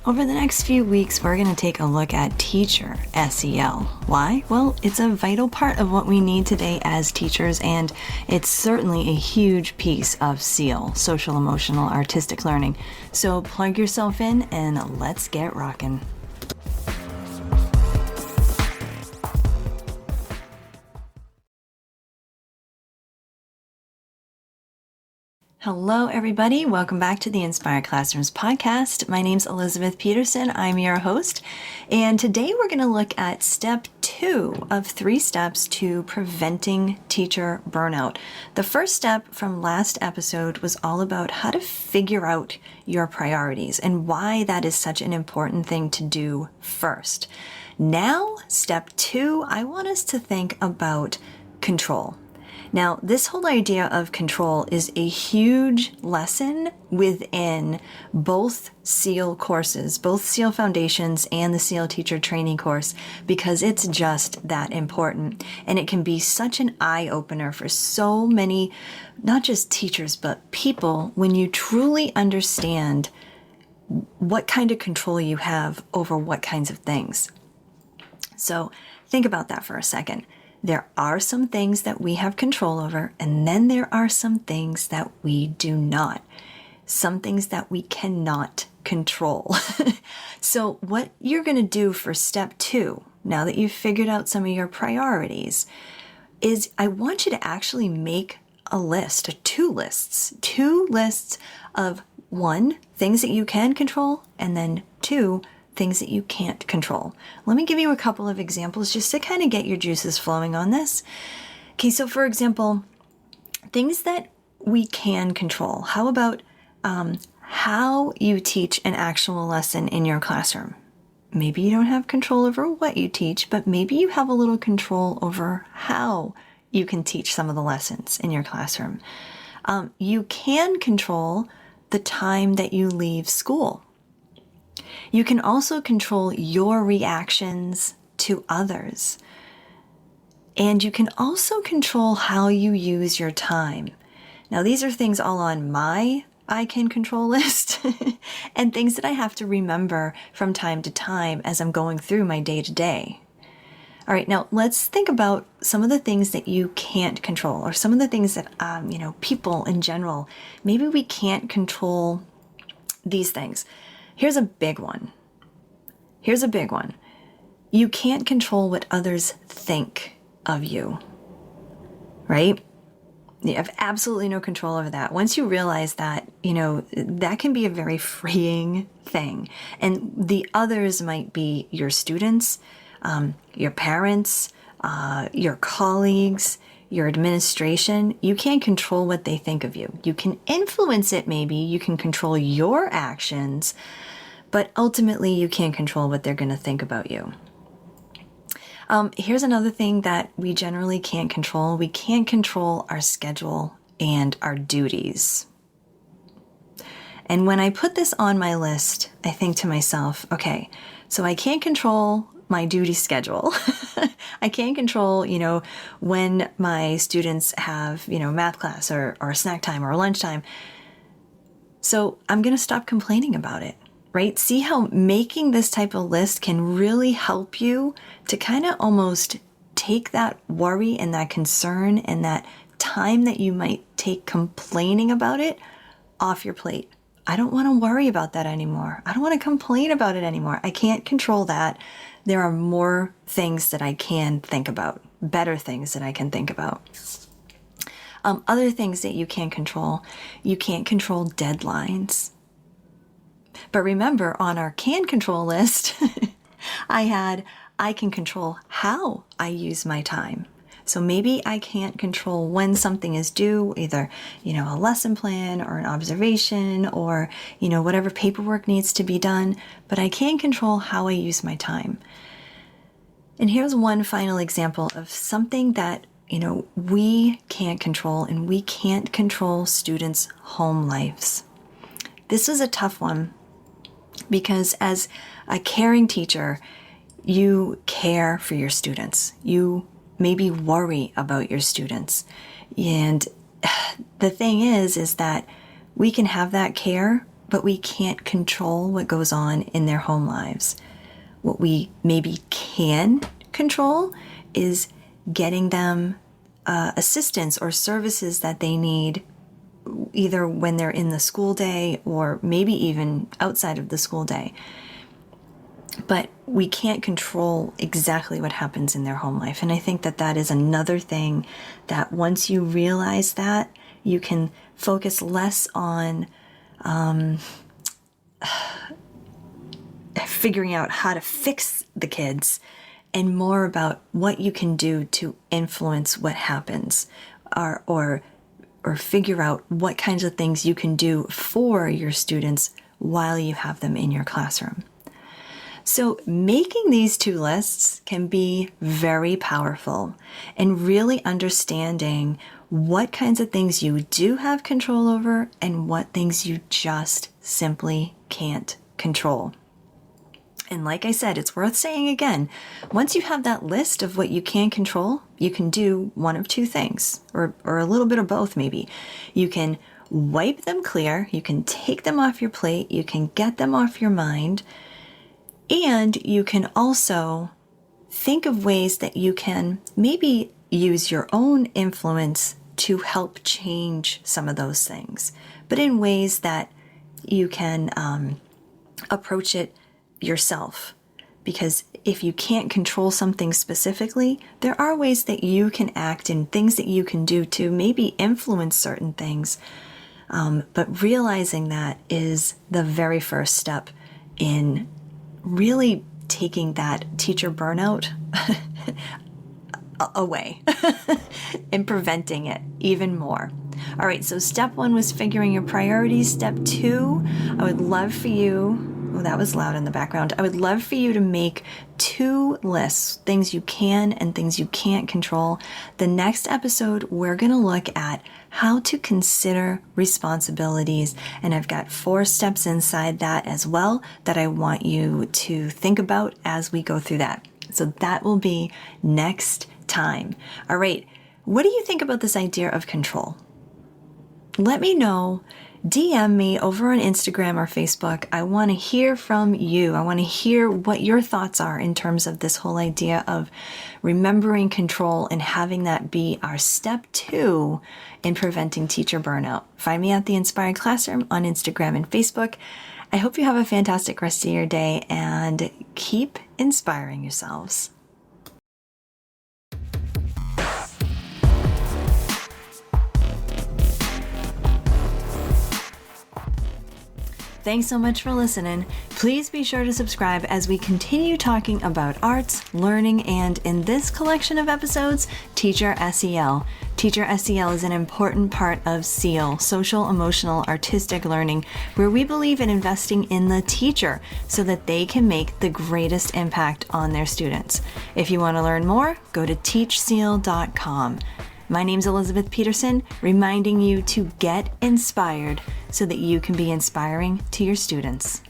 Over the next few weeks, we're going to take a look at Teacher SEL. Why? Well, it's a vital part of what we need today as teachers, and it's certainly a huge piece of SEL, social, emotional, artistic learning. So plug yourself in and let's get rocking. Hello, everybody. Welcome back to the Inspired Classrooms podcast. My name's Elizabeth Peterson. I'm your host. And today we're going to look at step 2 of 3 steps to preventing teacher burnout. The first step from last episode was all about how to figure out your priorities and why that is such an important thing to do first. Now, step 2, I want us to think about control. Now, this whole idea of control is a huge lesson within both SEL courses, both SEL Foundations and the SEL Teacher Training course, because it's just that important. And it can be such an eye-opener for so many, not just teachers, but people, when you truly understand what kind of control you have over what kinds of things. So think about that for a second. There are some things that we have control over, and then there are some things that we do not. Some things that we cannot control. So what you're going to do for step 2, now that you've figured out some of your priorities, is I want you to actually make a list, 2 lists of 1, things that you can control, and then 2, things that you can't control. Let me give you a couple of examples just to kind of get your juices flowing on this. Okay, so for example, things that we can control. How about how you teach an actual lesson in your classroom? Maybe you don't have control over what you teach, but maybe you have a little control over how you can teach some of the lessons in your classroom. You can control the time that you leave school. You can also control your reactions to others. And you can also control how you use your time. Now, these are things all on my I can control list and things that I have to remember from time to time as I'm going through my day-to-day. All right, now let's think about some of the things that you can't control, or some of the things that, people in general, maybe we can't control these things. Here's a big one. You can't control what others think of you, right? You have absolutely no control over that. Once you realize that, that can be a very freeing thing. And the others might be your students, your parents, your colleagues, your administration. You can't control what they think of you. You can influence it maybe. You can control your actions, but ultimately you can't control what they're going to think about you. Here's another thing that we generally can't control. We can't control our schedule and our duties. And when I put this on my list, I think to myself, okay, so I can't control my duty schedule. I can't control, when my students have, math class or snack time or lunchtime. So I'm going to stop complaining about it, right? See how making this type of list can really help you to kind of almost take that worry and that concern and that time that you might take complaining about it off your plate. I don't want to worry about that anymore. I don't want to complain about it anymore. I can't control that. There are more things that I can think about, better things that I can think about. Other things that you can't control deadlines. But remember, on our can control list, I can control how I use my time. So maybe I can't control when something is due, either, a lesson plan or an observation or, whatever paperwork needs to be done, but I can control how I use my time. And here's one final example of something that, we can't control, and we can't control students' home lives. This is a tough one because as a caring teacher, you care for your students. You maybe worry about your students. And the thing is that we can have that care, but we can't control what goes on in their home lives. What we maybe can control is getting them assistance or services that they need, either when they're in the school day or maybe even outside of the school day. But we can't control exactly what happens in their home life. And I think that that is another thing that once you realize that, you can focus less on figuring out how to fix the kids and more about what you can do to influence what happens, or figure out what kinds of things you can do for your students while you have them in your classroom. So making these two lists can be very powerful, and really understanding what kinds of things you do have control over and what things you just simply can't control. And like I said, it's worth saying again, once you have that list of what you can control, you can do one of two things, or a little bit of both maybe. You can wipe them clear, you can take them off your plate, you can get them off your mind, and you can also think of ways that you can maybe use your own influence to help change some of those things, but in ways that you can approach it yourself. Because if you can't control something specifically, there are ways that you can act and things that you can do to maybe influence certain things. But realizing that is the very first step in really taking that teacher burnout away and preventing it even more. All right, so step 1 was figuring your priorities. Step 2, I would love for you, oh, that was loud in the background. I would love for you to make 2 lists, things you can and things you can't control. The next episode, we're going to look at how to consider responsibilities. And I've got 4 steps inside that as well that I want you to think about as we go through that. So that will be next time. All right. What do you think about this idea of control? Let me know. DM me over on Instagram or Facebook. I want to hear from you. I want to hear what your thoughts are in terms of this whole idea of remembering control and having that be our step 2 in preventing teacher burnout. Find me at The Inspired Classroom on Instagram and Facebook. I hope you have a fantastic rest of your day and keep inspiring yourselves. Thanks so much for listening. Please be sure to subscribe as we continue talking about arts, learning, and in this collection of episodes, Teacher SEL. Teacher SEL is an important part of SEAL, social, emotional, artistic learning, where we believe in investing in the teacher so that they can make the greatest impact on their students. If you want to learn more, go to teachsel.com. My name's Elizabeth Peterson, reminding you to get inspired so that you can be inspiring to your students.